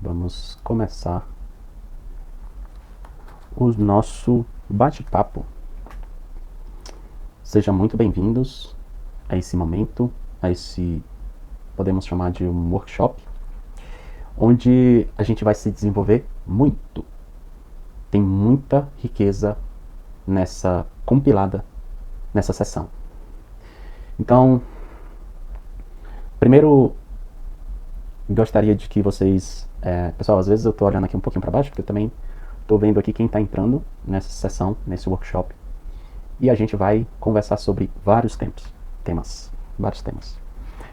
Vamos começar o nosso bate-papo. Sejam muito bem-vindos a esse momento, a esse, podemos chamar de um workshop, onde a gente vai se desenvolver muito. Tem muita riqueza nessa compilada, nessa sessão. Então, primeiro, gostaria de que vocês... pessoal, às vezes eu estou olhando aqui um pouquinho para baixo, porque eu também estou vendo aqui quem está entrando nessa sessão, nesse workshop. E a gente vai conversar sobre vários vários temas.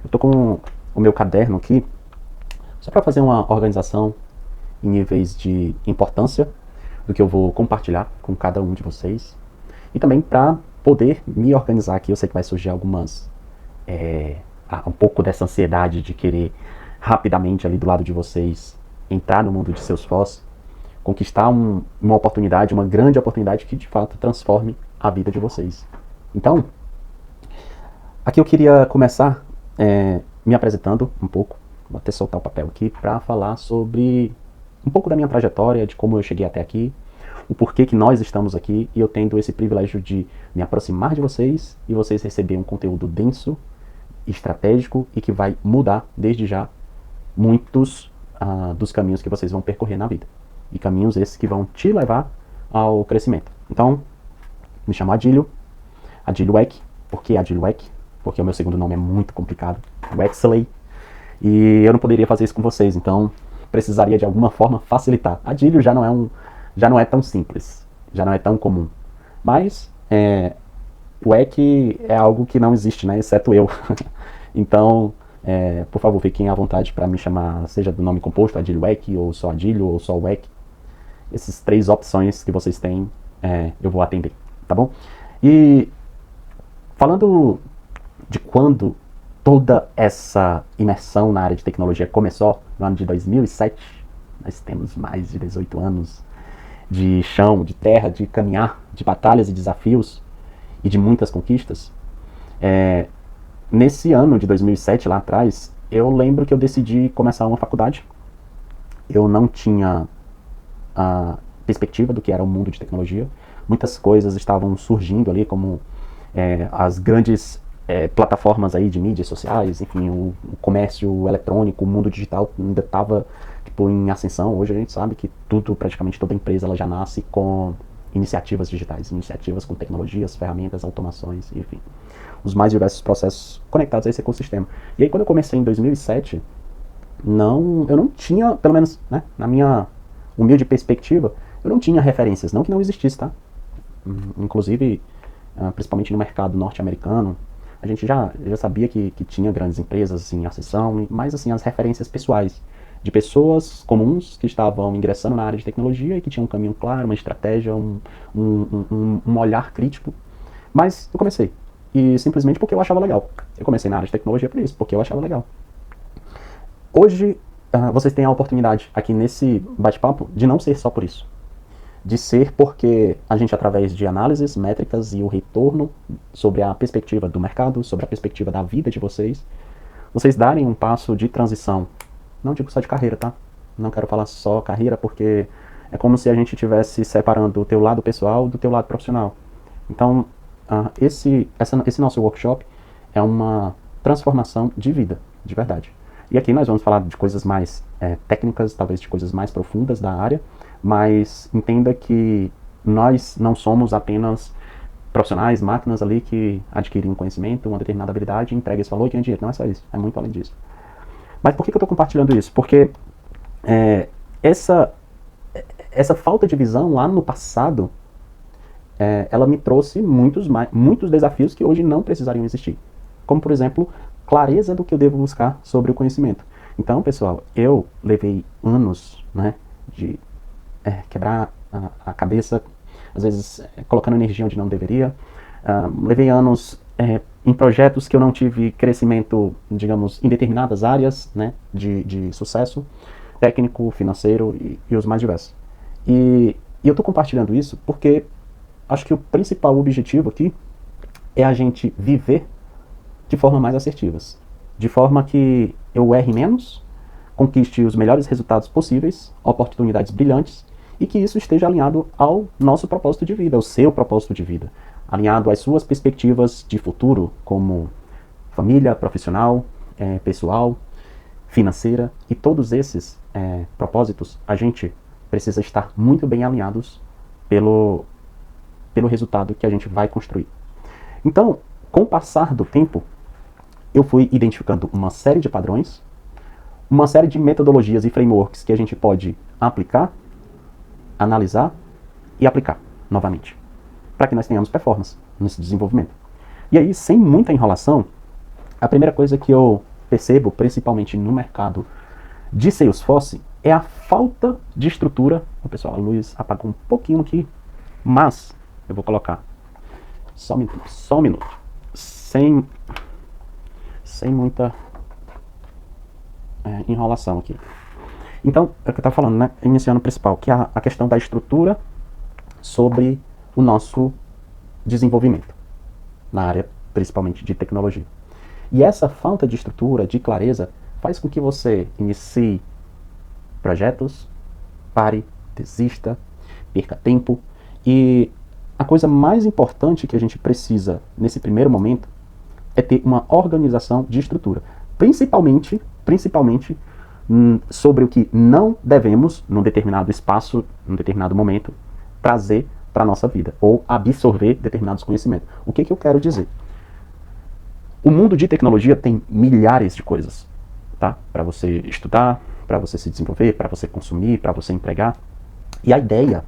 Eu estou com o meu caderno aqui, só para fazer uma organização em níveis de importância do que eu vou compartilhar com cada um de vocês. E também para poder me organizar aqui, eu sei que vai surgir um pouco dessa ansiedade de querer rapidamente ali do lado de vocês entrar no mundo de Salesforce, conquistar uma oportunidade, uma grande oportunidade que de fato transforme a vida de vocês. Então, aqui eu queria começar me apresentando um pouco, vou até soltar o papel aqui, para falar sobre um pouco da minha trajetória, de como eu cheguei até aqui, o porquê que nós estamos aqui e eu tendo esse privilégio de me aproximar de vocês e vocês receberem um conteúdo denso, estratégico e que vai mudar desde já muitos dos caminhos que vocês vão percorrer na vida. E caminhos esses que vão te levar ao crescimento. Então, me chamo Adílio Weck. Por que Adílio Weck? Porque o meu segundo nome é muito complicado, Wexley, e eu não poderia fazer isso com vocês, então precisaria de alguma forma facilitar. Adílio já não é tão simples, já não é tão comum, mas Weck é algo que não existe, né, exceto eu. Então, por favor, fiquem à vontade para me chamar, seja do nome composto, Adílio Weck, ou só Adílio, ou só Weck. Essas três opções que vocês têm, eu vou atender, tá bom? E falando de quando toda essa imersão na área de tecnologia começou, no ano de 2007, nós temos mais de 18 anos de chão, de terra, de caminhar, de batalhas e desafios e de muitas conquistas. Nesse ano de 2007, lá atrás, eu lembro que eu decidi começar uma faculdade. Eu não tinha a perspectiva do que era o mundo de tecnologia. Muitas coisas estavam surgindo ali, como as grandes plataformas aí de mídias sociais, enfim, o comércio eletrônico, o mundo digital ainda estava em ascensão. Hoje a gente sabe que praticamente toda empresa ela já nasce com iniciativas digitais, iniciativas com tecnologias, ferramentas, automações, enfim, os mais diversos processos conectados a esse ecossistema. E aí quando eu comecei em 2007, eu não tinha, pelo menos, né, na minha humilde perspectiva, eu não tinha referências, não que não existisse, tá? Inclusive, principalmente no mercado norte-americano, a gente já sabia que tinha grandes empresas em ascensão, mas assim, as referências pessoais de pessoas comuns que estavam ingressando na área de tecnologia e que tinham um caminho claro, uma estratégia, um olhar crítico. Mas eu comecei, e simplesmente porque eu achava legal. Eu comecei na área de tecnologia por isso, porque eu achava legal. Hoje, vocês têm a oportunidade aqui nesse bate-papo de não ser só por isso. De ser porque a gente, através de análises, métricas e o retorno sobre a perspectiva do mercado, sobre a perspectiva da vida de vocês darem um passo de transição. Não digo só de carreira, tá? Não quero falar só carreira, porque é como se a gente estivesse separando o teu lado pessoal do teu lado profissional. Então, esse nosso workshop é uma transformação de vida, de verdade. E aqui nós vamos falar de coisas mais técnicas, talvez de coisas mais profundas da área, mas entenda que nós não somos apenas profissionais, máquinas ali que adquirem um conhecimento, uma determinada habilidade, entregam esse valor e ganham dinheiro. Não é só isso, é muito além disso. Mas por que eu estou compartilhando isso? Porque essa falta de visão lá no passado, ela me trouxe muitos desafios que hoje não precisariam existir. Como, por exemplo, clareza do que eu devo buscar sobre o conhecimento. Então, pessoal, eu levei anos, né, de quebrar a cabeça, às vezes colocando energia onde não deveria. Levei anos em projetos que eu não tive crescimento, digamos, em determinadas áreas, né, de sucesso, técnico, financeiro e os mais diversos. E eu estou compartilhando isso porque acho que o principal objetivo aqui é a gente viver de forma mais assertivas. De forma que eu erre menos, conquiste os melhores resultados possíveis, oportunidades brilhantes, e que isso esteja alinhado ao nosso propósito de vida, ao seu propósito de vida, alinhado às suas perspectivas de futuro, como família, profissional, pessoal, financeira, e todos esses propósitos a gente precisa estar muito bem alinhados pelo resultado que a gente vai construir. Então, com o passar do tempo, eu fui identificando uma série de padrões, uma série de metodologias e frameworks que a gente pode aplicar, analisar e aplicar novamente, para que nós tenhamos performance nesse desenvolvimento. E aí, sem muita enrolação, a primeira coisa que eu percebo, principalmente no mercado de Salesforce, é a falta de estrutura. Pessoal, a luz apagou um pouquinho aqui, mas eu vou colocar só um minuto, sem muita enrolação aqui. Então, é o que eu estava falando, né? Iniciando o principal, que é a questão da estrutura sobre o nosso desenvolvimento, na área principalmente de tecnologia. E essa falta de estrutura, de clareza, faz com que você inicie projetos, pare, desista, perca tempo. E a coisa mais importante que a gente precisa nesse primeiro momento é ter uma organização de estrutura. Principalmente sobre o que não devemos, num determinado espaço, num determinado momento, trazer para a nossa vida, ou absorver determinados conhecimentos. O que eu quero dizer? O mundo de tecnologia tem milhares de coisas, tá? Para você estudar, para você se desenvolver, para você consumir, para você empregar. E a ideia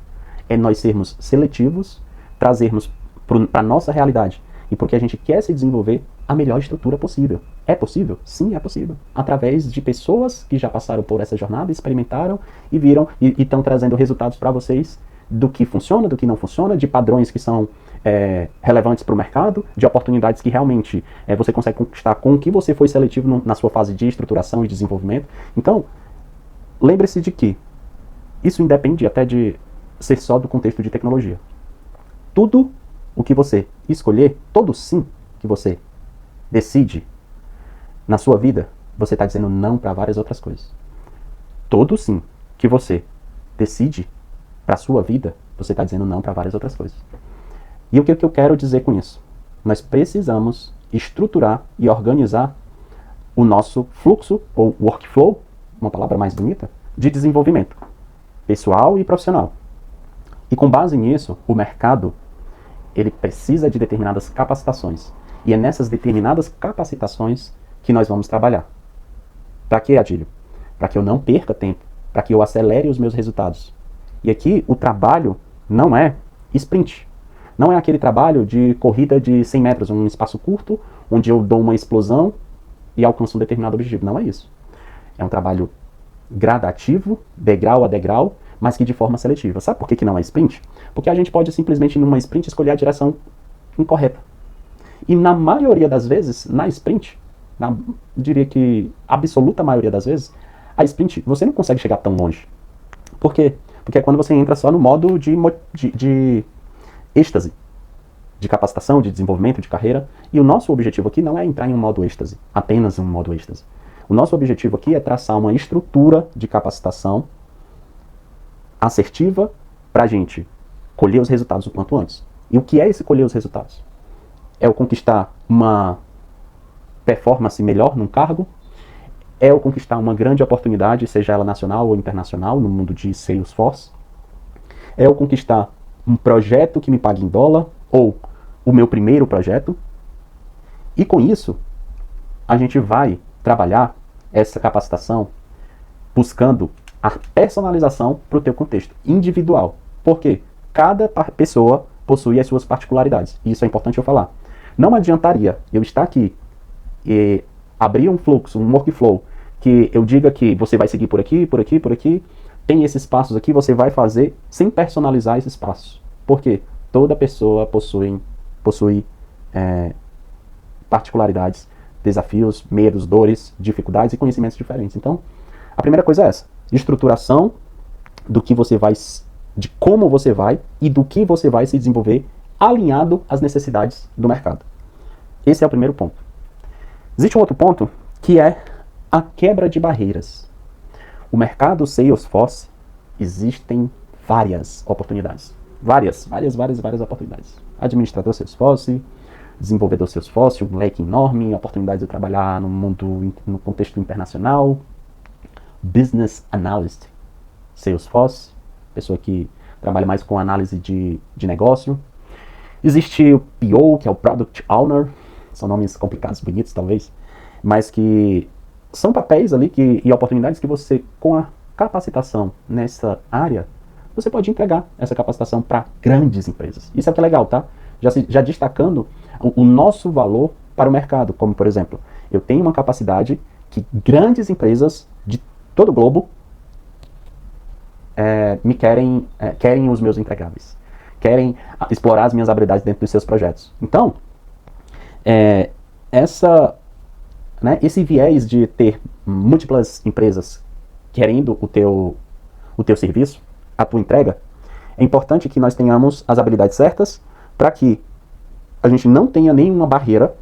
é nós sermos seletivos, trazermos para a nossa realidade e porque a gente quer se desenvolver a melhor estrutura possível. É possível? Sim, é possível. Através de pessoas que já passaram por essa jornada, experimentaram e viram e estão trazendo resultados para vocês do que funciona, do que não funciona, de padrões que são relevantes para o mercado, de oportunidades que realmente você consegue conquistar com o que você foi seletivo na sua fase de estruturação e desenvolvimento. Então, lembre-se de que isso independe até de ser só do contexto de tecnologia. Tudo o que você escolher, todo sim que você decide na sua vida, você está dizendo não para várias outras coisas. Todo sim que você decide para a sua vida, você está dizendo não para várias outras coisas. E o que eu quero dizer com isso? Nós precisamos estruturar e organizar o nosso fluxo, ou workflow, uma palavra mais bonita, de desenvolvimento pessoal e profissional. E com base nisso, o mercado ele precisa de determinadas capacitações. E é nessas determinadas capacitações que nós vamos trabalhar. Para quê, Adílio? Para que eu não perca tempo, para que eu acelere os meus resultados. E aqui o trabalho não é sprint. Não é aquele trabalho de corrida de 100 metros, um espaço curto, onde eu dou uma explosão e alcanço um determinado objetivo. Não é isso. É um trabalho gradativo, degrau a degrau, mas que de forma seletiva. Sabe por que não é sprint? Porque a gente pode simplesmente, numa sprint, escolher a direção incorreta. E na maioria das vezes, na sprint, diria que absoluta maioria das vezes, a sprint, você não consegue chegar tão longe. Por quê? Porque é quando você entra só no modo de êxtase, de capacitação, de desenvolvimento, de carreira. E o nosso objetivo aqui não é entrar em um modo êxtase, apenas um modo êxtase. O nosso objetivo aqui é traçar uma estrutura de capacitação assertiva para a gente colher os resultados o quanto antes. E o que é esse colher os resultados? É o conquistar uma performance melhor num cargo, é o conquistar uma grande oportunidade, seja ela nacional ou internacional, no mundo de Salesforce, é o conquistar um projeto que me pague em dólar, ou o meu primeiro projeto, e com isso, a gente vai trabalhar essa capacitação buscando a personalização para o teu contexto individual. Por quê? Cada pessoa possui as suas particularidades, e isso é importante eu falar. Não adiantaria eu estar aqui e abrir um fluxo, um workflow, que eu diga que você vai seguir por aqui, por aqui, por aqui, tem esses passos aqui, você vai fazer sem personalizar esses passos. Por quê? Toda pessoa possui particularidades, desafios, medos, dores, dificuldades e conhecimentos diferentes. Então, a primeira coisa é essa, estruturação do que você vai, de como você vai e do que você vai se desenvolver alinhado às necessidades do mercado. Esse é o primeiro ponto. Existe um outro ponto que é a quebra de barreiras. O mercado Salesforce existem várias oportunidades. Várias oportunidades. Administrador Salesforce, desenvolvedor Salesforce, um leque enorme, oportunidades de trabalhar no contexto internacional. Business Analyst Salesforce, pessoa que trabalha mais com análise de negócio. Existe o PO, que é o Product Owner, são nomes complicados, bonitos talvez, mas que são papéis ali e oportunidades que você, com a capacitação nessa área, você pode entregar essa capacitação para grandes empresas. Isso é o que é legal, tá? Já destacando o nosso valor para o mercado, como por exemplo, eu tenho uma capacidade que grandes empresas de todo o globo querem os meus entregáveis, querem explorar as minhas habilidades dentro dos seus projetos. Então, esse viés de ter múltiplas empresas querendo o teu serviço, a tua entrega, é importante que nós tenhamos as habilidades certas para que a gente não tenha nenhuma barreira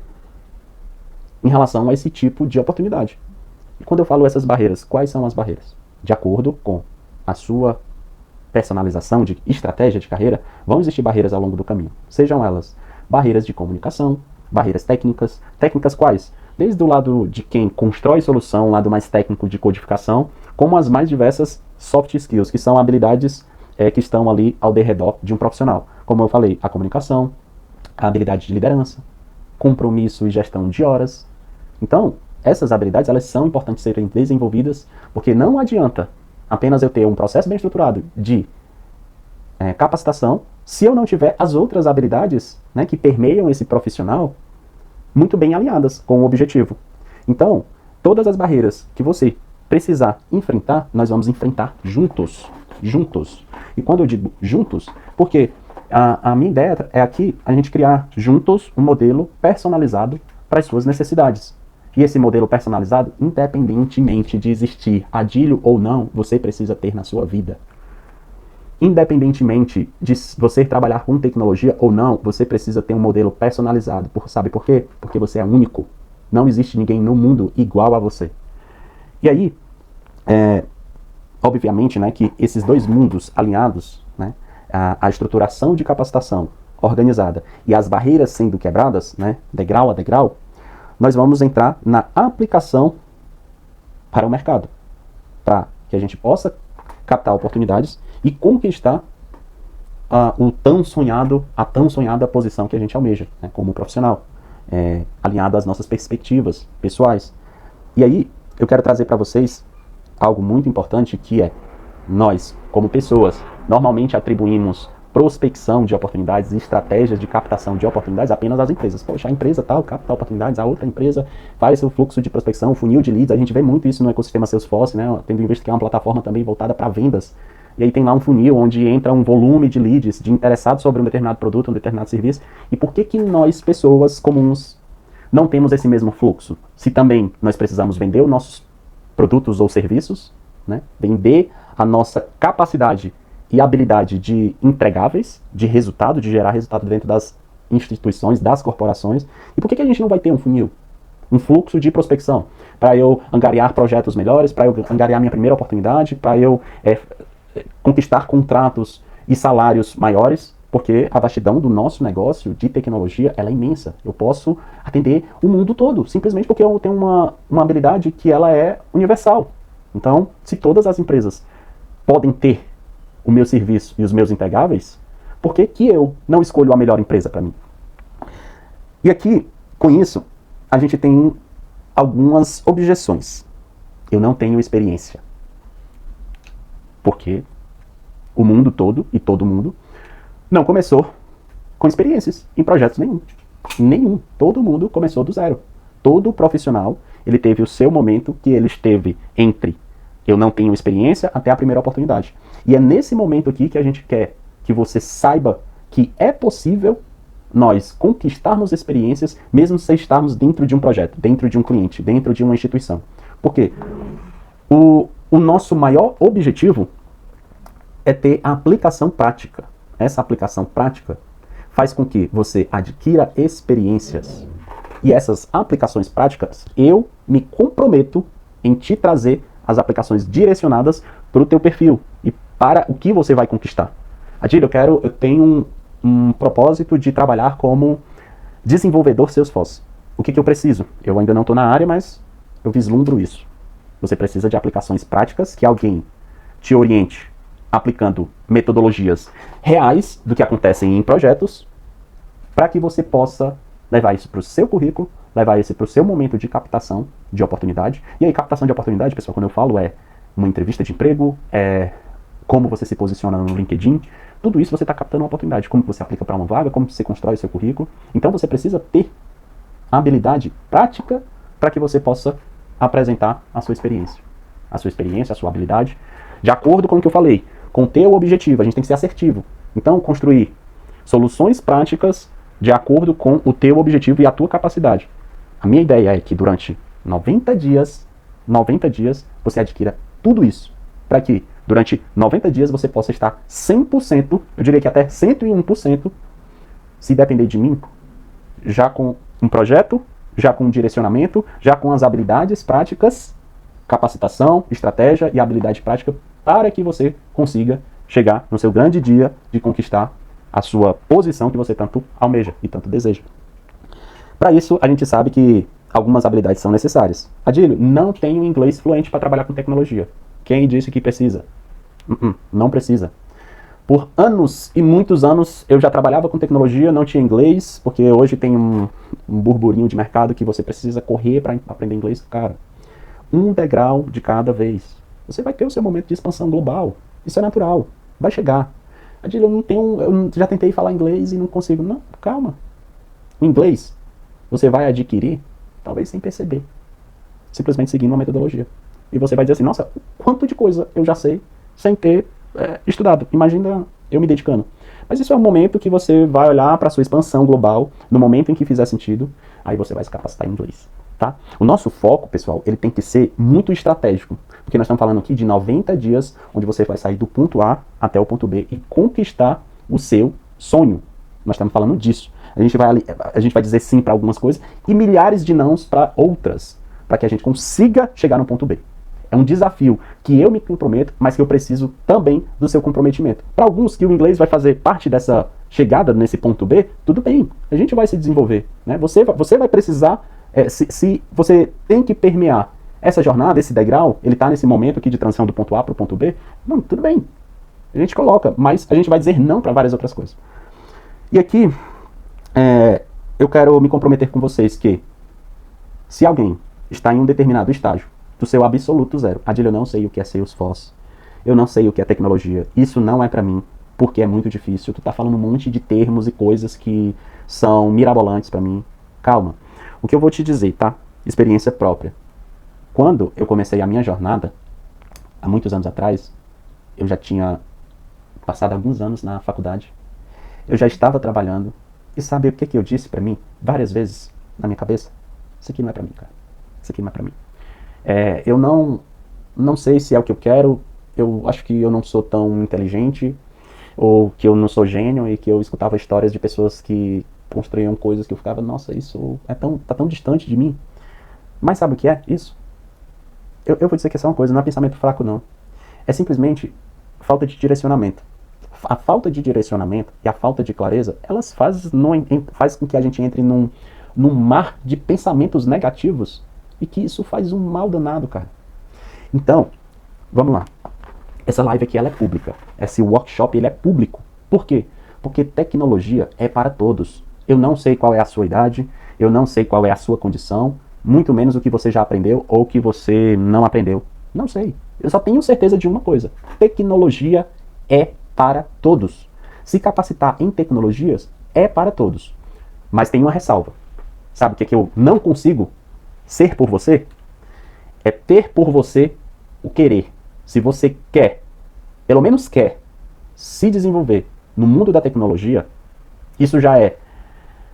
em relação a esse tipo de oportunidade. E quando eu falo essas barreiras, quais são as barreiras? De acordo com a sua personalização de estratégia de carreira, vão existir barreiras ao longo do caminho. Sejam elas barreiras de comunicação, barreiras técnicas. Técnicas quais? Desde o lado de quem constrói solução, lado mais técnico de codificação, como as mais diversas soft skills, que são habilidades que estão ali ao derredor de um profissional. Como eu falei, a comunicação, a habilidade de liderança, compromisso e gestão de horas. Então, essas habilidades elas são importantes serem desenvolvidas, porque não adianta apenas eu ter um processo bem estruturado de capacitação, se eu não tiver as outras habilidades que permeiam esse profissional muito bem alinhadas com o objetivo. Então, todas as barreiras que você precisar enfrentar, nós vamos enfrentar juntos. E quando eu digo juntos, porque a minha ideia é aqui a gente criar juntos um modelo personalizado para as suas necessidades. E esse modelo personalizado, independentemente de existir adílio ou não, você precisa ter na sua vida. Independentemente de você trabalhar com tecnologia ou não, você precisa ter um modelo personalizado. Sabe por quê? Porque você é único. Não existe ninguém no mundo igual a você. E aí, obviamente, que esses dois mundos alinhados, a estruturação de capacitação organizada e as barreiras sendo quebradas, degrau a degrau, nós vamos entrar na aplicação para o mercado, para que a gente possa captar oportunidades e conquistar a tão sonhada posição que a gente almeja, como profissional, alinhado às nossas perspectivas pessoais. E aí, eu quero trazer para vocês algo muito importante, que é, nós, como pessoas, normalmente atribuímos prospecção de oportunidades e estratégias de captação de oportunidades apenas às empresas. Poxa, a empresa tal capta oportunidades, a outra empresa faz seu fluxo de prospecção, funil de leads. A gente vê muito isso no ecossistema Salesforce, tendo em vista que é uma plataforma também voltada para vendas. E aí tem lá um funil onde entra um volume de leads, de interessados sobre um determinado produto, um determinado serviço. E por que nós, pessoas comuns, não temos esse mesmo fluxo? Se também nós precisamos vender os nossos produtos ou serviços, vender a nossa capacidade e habilidade de entregáveis, de resultado, de gerar resultado dentro das instituições, das corporações. E por que a gente não vai ter um funil? Um fluxo de prospecção? Para eu angariar projetos melhores, para eu angariar minha primeira oportunidade, para eu conquistar contratos e salários maiores, porque a vastidão do nosso negócio de tecnologia ela é imensa. Eu posso atender o mundo todo, simplesmente porque eu tenho uma habilidade que ela é universal. Então, se todas as empresas podem ter o meu serviço e os meus entregáveis, por que eu não escolho a melhor empresa para mim? E aqui, com isso, a gente tem algumas objeções. Eu não tenho experiência. Porque o mundo todo e todo mundo não começou com experiências em projetos nenhum. Todo mundo começou do zero. Todo profissional, ele teve o seu momento que ele esteve entre eu não tenho experiência até a primeira oportunidade. E é nesse momento aqui que a gente quer que você saiba que é possível nós conquistarmos experiências mesmo sem estarmos dentro de um projeto, dentro de um cliente, dentro de uma instituição. Porque o nosso maior objetivo é ter a aplicação prática. Essa aplicação prática faz com que você adquira experiências. E essas aplicações práticas, eu me comprometo em te trazer as aplicações direcionadas para o teu perfil e para o que você vai conquistar. Adílio, eu tenho um propósito de trabalhar como desenvolvedor Salesforce. O que eu preciso? Eu ainda não estou na área, mas eu vislumbro isso. Você precisa de aplicações práticas, que alguém te oriente aplicando metodologias reais do que acontecem em projetos, para que você possa levar isso para o seu currículo, levar isso para o seu momento de captação de oportunidade. E aí, captação de oportunidade, pessoal, quando eu falo é uma entrevista de emprego, é como você se posiciona no LinkedIn, tudo isso você está captando uma oportunidade. Como você aplica para uma vaga, como você constrói o seu currículo. Então você precisa ter a habilidade prática para que você possa apresentar a sua experiência. A sua experiência, a sua habilidade, de acordo com o que eu falei, com o teu objetivo. A gente tem que ser assertivo. Então, construir soluções práticas de acordo com o teu objetivo e a tua capacidade. A minha ideia é que durante 90 dias, você adquira tudo isso. Para que durante 90 dias você possa estar 100%, eu diria que até 101%, se depender de mim, já com um projeto, já com um direcionamento, já com as habilidades práticas, capacitação, estratégia e habilidade prática, para que você consiga chegar no seu grande dia de conquistar a sua posição que você tanto almeja e tanto deseja. Para isso, a gente sabe que algumas habilidades são necessárias. Adílio, não tenho inglês fluente para trabalhar com tecnologia. Quem disse que precisa? Não precisa. Por anos e muitos anos eu já trabalhava com tecnologia, não tinha inglês, porque hoje tem um burburinho de mercado que você precisa correr para aprender inglês. Cara, um degrau de cada vez. Você vai ter o seu momento de expansão global. Isso é natural. Vai chegar. Adílio, eu já tentei falar inglês e não consigo. Não, calma. O inglês você vai adquirir, talvez sem perceber. Simplesmente seguindo uma metodologia. E você vai dizer assim, nossa, quanto de coisa eu já sei sem ter estudado. Imagina eu me dedicando. Mas isso é um momento que você vai olhar para a sua expansão global, no momento em que fizer sentido, aí você vai se capacitar em inglês. Tá? O nosso foco, pessoal, ele tem que ser muito estratégico. Porque nós estamos falando aqui de 90 dias, onde você vai sair do ponto A até o ponto B e conquistar o seu sonho. Nós estamos falando disso. A gente vai dizer sim para algumas coisas e milhares de nãos para outras, para que a gente consiga chegar no ponto B. É um desafio que eu me comprometo, mas que eu preciso também do seu comprometimento. Para alguns que o inglês vai fazer parte dessa chegada nesse ponto B, tudo bem, a gente vai se desenvolver. Né? Você vai precisar, se você tem que permear essa jornada, esse degrau, ele está nesse momento aqui de transição do ponto A para o ponto B, não, tudo bem, a gente coloca, mas a gente vai dizer não para várias outras coisas. E aqui, eu quero me comprometer com vocês que, se alguém está em um determinado estágio, do seu absoluto zero, Adílio, eu não sei o que é Salesforce, eu não sei o que é tecnologia, isso não é pra mim, porque é muito difícil, tu tá falando um monte de termos e coisas que são mirabolantes pra mim. Calma, o que eu vou te dizer, tá? Experiência própria. Quando eu comecei a minha jornada, há muitos anos atrás, eu já tinha passado alguns anos na faculdade, eu já estava trabalhando, e sabe o que eu disse pra mim, várias vezes, na minha cabeça? Isso aqui não é pra mim, cara, isso aqui não é pra mim. Eu não sei se é o que eu quero, eu acho que eu não sou tão inteligente, ou que eu não sou gênio, e que eu escutava histórias de pessoas que construíam coisas que eu ficava, nossa, isso tá tão distante de mim. Mas sabe o que é isso? Eu vou dizer que essa é uma coisa, não é pensamento fraco não. É simplesmente falta de direcionamento. A falta de direcionamento e a falta de clareza, elas faz com que a gente entre num mar de pensamentos negativos, e que isso faz um mal danado, cara. Então, vamos lá. Essa live aqui, ela é pública. Esse workshop, ele é público. Por quê? Porque tecnologia é para todos. Eu não sei qual é a sua idade, eu não sei qual é a sua condição, muito menos o que você já aprendeu ou o que você não aprendeu. Não sei. Eu só tenho certeza de uma coisa. Tecnologia é para todos. Se capacitar em tecnologias é para todos. Mas tem uma ressalva. Sabe o que eu não consigo ser por você? É ter por você o querer. Se você quer, pelo menos quer, se desenvolver no mundo da tecnologia, isso já é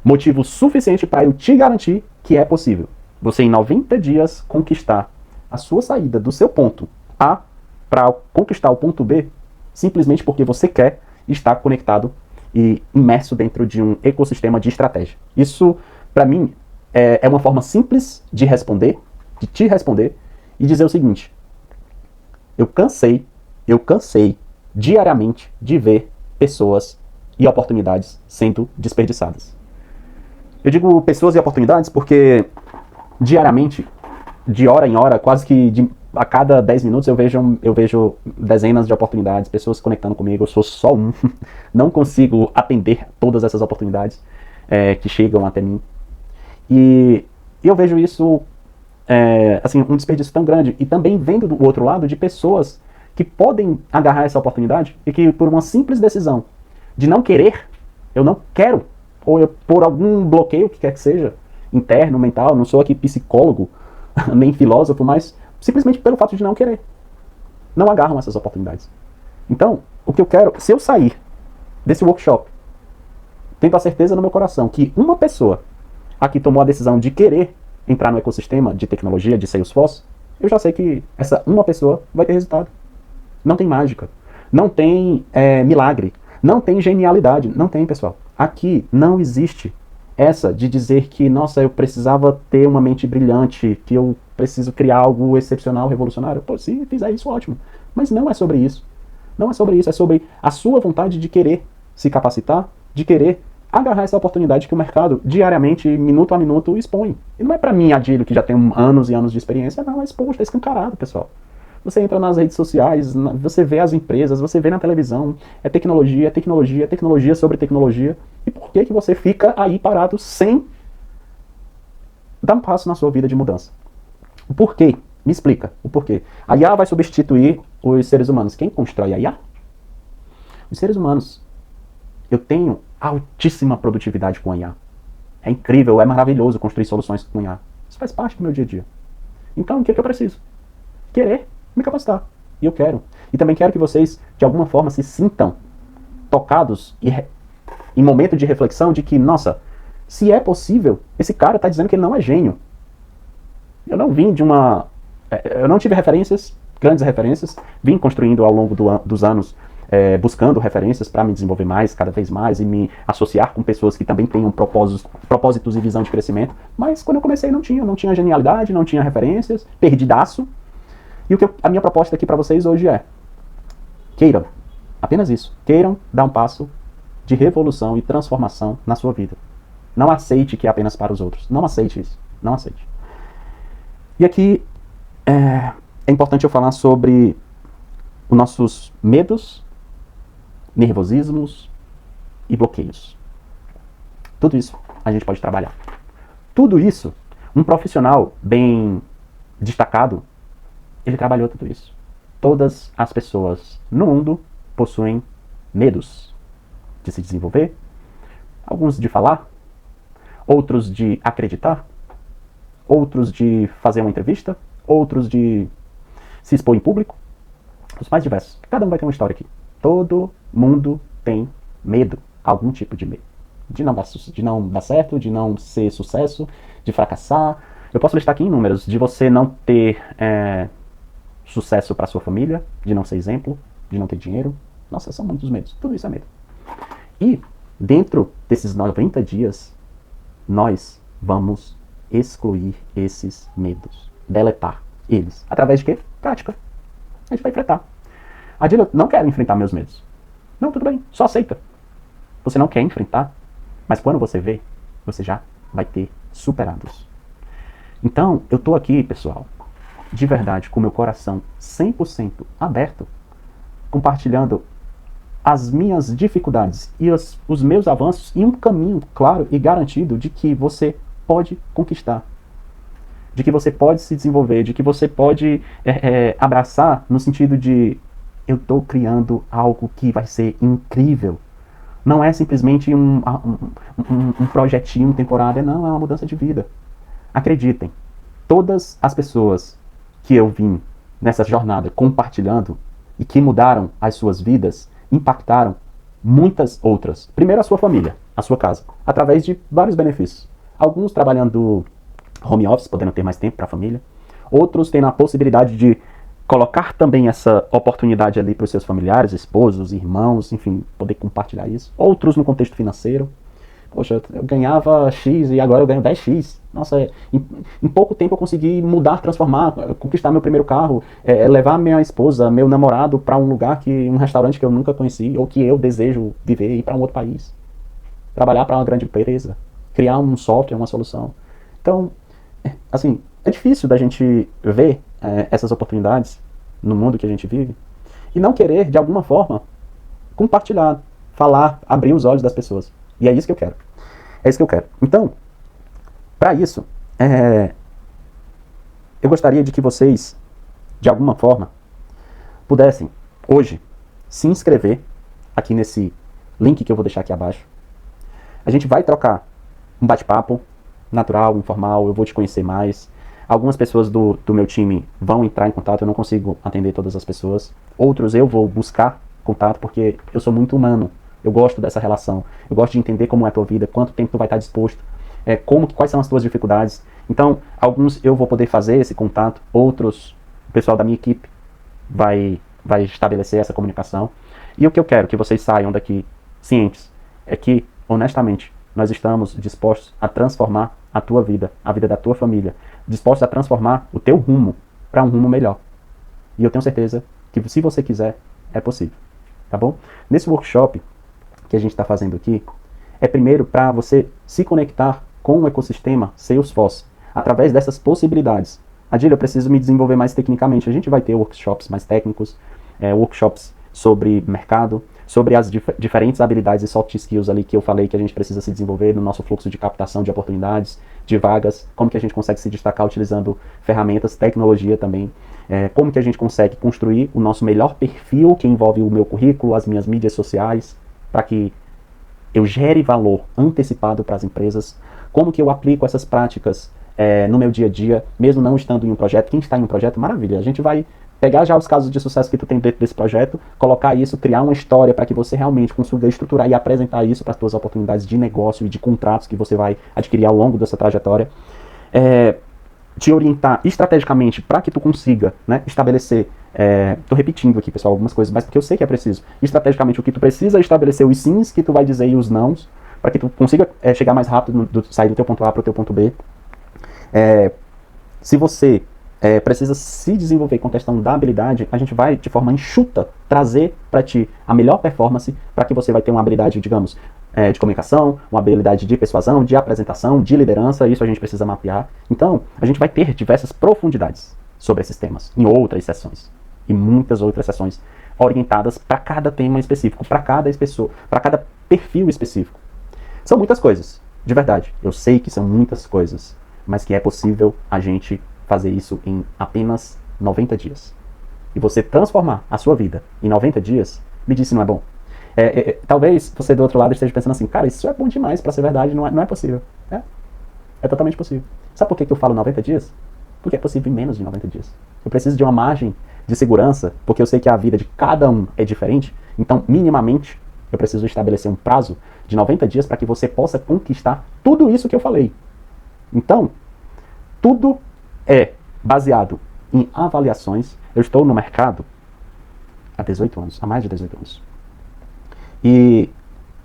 motivo suficiente para eu te garantir que é possível. Você em 90 dias conquistar a sua saída do seu ponto A para conquistar o ponto B, simplesmente porque você quer estar conectado e imerso dentro de um ecossistema de estratégia. Isso, para mim, é uma forma simples de te responder e dizer o seguinte: eu cansei diariamente de ver pessoas e oportunidades sendo desperdiçadas. Eu digo pessoas e oportunidades porque diariamente, de hora em hora, quase que a cada 10 minutos eu vejo dezenas de oportunidades, pessoas se conectando comigo, eu sou só um, não consigo atender todas essas oportunidades que chegam até mim. E eu vejo isso, assim, um desperdício tão grande, e também vendo do outro lado de pessoas que podem agarrar essa oportunidade e que por uma simples decisão de não querer, eu não quero, ou por algum bloqueio que quer que seja, interno, mental, não sou aqui psicólogo, nem filósofo, mas simplesmente pelo fato de não querer, não agarram essas oportunidades. Então, o que eu quero, se eu sair desse workshop, tendo a certeza no meu coração que uma pessoa aqui tomou a decisão de querer entrar no ecossistema de tecnologia, de Salesforce, eu já sei que essa uma pessoa vai ter resultado. Não tem mágica, não tem milagre, não tem genialidade, não tem, pessoal. Aqui não existe essa de dizer que, nossa, eu precisava ter uma mente brilhante, que eu preciso criar algo excepcional, revolucionário. Pô, se fizer isso, ótimo. Mas não é sobre isso. Não é sobre isso, é sobre a sua vontade de querer se capacitar, de querer agarrar essa oportunidade que o mercado diariamente, minuto a minuto, expõe. E não é pra mim, Adílio, que já tem anos e anos de experiência, não, é exposto, é escancarado, pessoal. Você entra nas redes sociais, você vê as empresas, você vê na televisão, é tecnologia, é tecnologia, é tecnologia sobre tecnologia. E por que você fica aí parado sem dar um passo na sua vida de mudança? O porquê? Me explica o porquê. A IA vai substituir os seres humanos. Quem constrói a IA? Os seres humanos. Eu tenho altíssima produtividade com a IA. É incrível, é maravilhoso construir soluções com IA. Isso faz parte do meu dia a dia. Então, o que eu preciso? Querer me capacitar. E eu quero. E também quero que vocês, de alguma forma, se sintam tocados em momento de reflexão de que, nossa, se é possível, esse cara está dizendo que ele não é gênio. Eu não vim de uma... Eu não tive referências, grandes referências. Vim construindo ao longo dos anos, buscando referências para me desenvolver mais, cada vez mais, e me associar com pessoas que também tenham propósitos e visão de crescimento. Mas quando eu comecei não tinha genialidade, não tinha referências, perdidaço. E a minha proposta aqui para vocês hoje é: queiram, apenas isso, queiram dar um passo de revolução e transformação na sua vida. Não aceite que é apenas para os outros. Não aceite isso. Não aceite. E aqui é importante eu falar sobre os nossos medos, nervosismos e bloqueios. Tudo isso a gente pode trabalhar. Tudo isso, um profissional bem destacado, ele trabalhou tudo isso. Todas as pessoas no mundo possuem medos de se desenvolver, alguns de falar, outros de acreditar, outros de fazer uma entrevista, outros de se expor em público, os mais diversos. Cada um vai ter uma história aqui. Todo mundo tem medo, algum tipo de medo. De não dar certo, de não ser sucesso, de fracassar. Eu posso listar aqui em números, de você não ter sucesso para sua família, de não ser exemplo, de não ter dinheiro. Nossa, são muitos medos. Tudo isso é medo. E dentro desses 90 dias, nós vamos excluir esses medos, deletar eles. Através de quê? Prática. A gente vai enfrentar. Adílio, eu não quero enfrentar meus medos. Não, tudo bem, só aceita. Você não quer enfrentar, mas quando você vê, você já vai ter superados. Então, eu tô aqui, pessoal, de verdade, com meu coração 100% aberto, compartilhando as minhas dificuldades e os meus avanços em um caminho claro e garantido de que você pode conquistar, de que você pode se desenvolver, de que você pode abraçar no sentido de: eu estou criando algo que vai ser incrível. Não é simplesmente um projetinho temporário, não, é uma mudança de vida. Acreditem, todas as pessoas que eu vim nessa jornada compartilhando e que mudaram as suas vidas, impactaram muitas outras. Primeiro a sua família, a sua casa, através de vários benefícios. Alguns trabalhando home office, podendo ter mais tempo para a família. Outros tendo a possibilidade de colocar também essa oportunidade ali para os seus familiares, esposos, irmãos, enfim, poder compartilhar isso. Outros no contexto financeiro. Poxa, eu ganhava X e agora eu ganho 10x. Nossa, em pouco tempo eu consegui mudar, transformar, conquistar meu primeiro carro, levar minha esposa, meu namorado para um lugar, um restaurante que eu nunca conheci, ou que eu desejo viver, ir para um outro país. Trabalhar para uma grande empresa, criar um software, uma solução. Então, assim, é difícil da gente ver essas oportunidades no mundo que a gente vive e não querer, de alguma forma, compartilhar, falar, abrir os olhos das pessoas. E é isso que eu quero. É isso que eu quero. Então, para isso, eu gostaria de que vocês, de alguma forma, pudessem, hoje, se inscrever aqui nesse link que eu vou deixar aqui abaixo. A gente vai trocar um bate-papo natural, informal, eu vou te conhecer mais. Algumas pessoas do meu time vão entrar em contato, eu não consigo atender todas as pessoas. Outros eu vou buscar contato, porque eu sou muito humano. Eu gosto dessa relação. Eu gosto de entender como é a tua vida, quanto tempo tu vai estar disposto, quais são as tuas dificuldades. Então, alguns eu vou poder fazer esse contato, outros, o pessoal da minha equipe vai estabelecer essa comunicação. E o que eu quero que vocês saiam daqui cientes é que, honestamente, nós estamos dispostos a transformar a tua vida, a vida da tua família, dispostos a transformar o teu rumo para um rumo melhor. E eu tenho certeza que, se você quiser, é possível. Tá bom? Nesse workshop que a gente está fazendo aqui, é primeiro para você se conectar com o ecossistema Salesforce, através dessas possibilidades. Adílio, eu preciso me desenvolver mais tecnicamente. A gente vai ter workshops mais técnicos, workshops sobre mercado, sobre as diferentes habilidades e soft skills ali que eu falei que a gente precisa se desenvolver no nosso fluxo de captação de oportunidades, de vagas, como que a gente consegue se destacar utilizando ferramentas, tecnologia também, como que a gente consegue construir o nosso melhor perfil, que envolve o meu currículo, as minhas mídias sociais, para que eu gere valor antecipado para as empresas, como que eu aplico essas práticas no meu dia a dia, mesmo não estando em um projeto. Quem está em um projeto, maravilha, a gente vai pegar já os casos de sucesso que tu tem dentro desse projeto, colocar isso, criar uma história para que você realmente consiga estruturar e apresentar isso para as tuas oportunidades de negócio e de contratos que você vai adquirir ao longo dessa trajetória. Te orientar estrategicamente para que tu consiga, né, estabelecer, tô repetindo aqui, pessoal, algumas coisas, mas porque eu sei que é preciso, estrategicamente o que tu precisa estabelecer, os sims que tu vai dizer e os nãos, para que tu consiga chegar mais rápido, sair do teu ponto A para o teu ponto B. Se você precisa se desenvolver com questão da habilidade, a gente vai, de forma enxuta, trazer para ti a melhor performance, para que você vai ter uma habilidade, digamos, de comunicação, uma habilidade de persuasão, de apresentação, de liderança. Isso a gente precisa mapear. Então, a gente vai ter diversas profundidades sobre esses temas, em outras sessões, e muitas outras sessões orientadas para cada tema específico, para cada pessoa, para cada perfil específico. São muitas coisas, de verdade. Eu sei que são muitas coisas, mas que é possível a gente fazer isso em apenas 90 dias. E você transformar a sua vida em 90 dias, me diz se não é bom. Talvez você do outro lado esteja pensando assim, cara, isso é bom demais para ser verdade, não é possível. É totalmente possível. Sabe por que eu falo 90 dias? Porque é possível em menos de 90 dias. Eu preciso de uma margem de segurança, porque eu sei que a vida de cada um é diferente, então, minimamente, eu preciso estabelecer um prazo de 90 dias para que você possa conquistar tudo isso que eu falei. Então, tudo é baseado em avaliações. Eu estou no mercado há 18 anos, há mais de 18 anos. E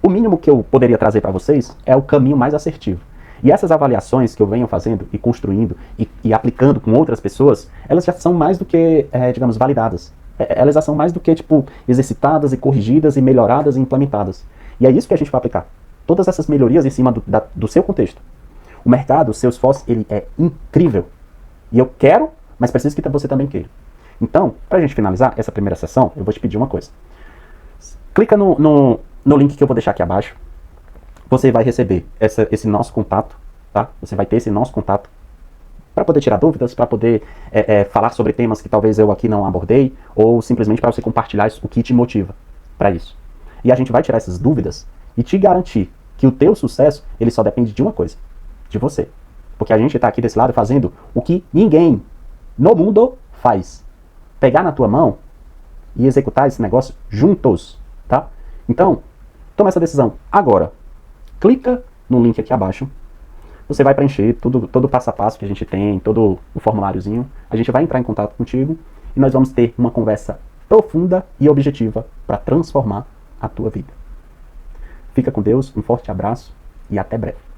o mínimo que eu poderia trazer para vocês é o caminho mais assertivo. E essas avaliações que eu venho fazendo e construindo e aplicando com outras pessoas, elas já são mais do que, digamos, validadas. Elas já são mais do que, tipo, exercitadas e corrigidas e melhoradas e implementadas. E é isso que a gente vai aplicar. Todas essas melhorias em cima do seu contexto. O mercado, o Salesforce, ele é incrível. E eu quero, mas preciso que você também queira. Então, para a gente finalizar essa primeira sessão, eu vou te pedir uma coisa. Clica no link que eu vou deixar aqui abaixo. Você vai receber esse nosso contato, tá? Você vai ter esse nosso contato para poder tirar dúvidas, para poder falar sobre temas que talvez eu aqui não abordei, ou simplesmente para você compartilhar o que te motiva para isso. E a gente vai tirar essas dúvidas e te garantir que o teu sucesso, ele só depende de uma coisa, de você. Porque a gente está aqui desse lado fazendo o que ninguém no mundo faz. Pegar na tua mão e executar esse negócio juntos, tá? Então, toma essa decisão agora. Clica no link aqui abaixo. Você vai preencher todo o passo a passo que a gente tem, todo o formuláriozinho. A gente vai entrar em contato contigo e nós vamos ter uma conversa profunda e objetiva para transformar a tua vida. Fica com Deus, um forte abraço e até breve.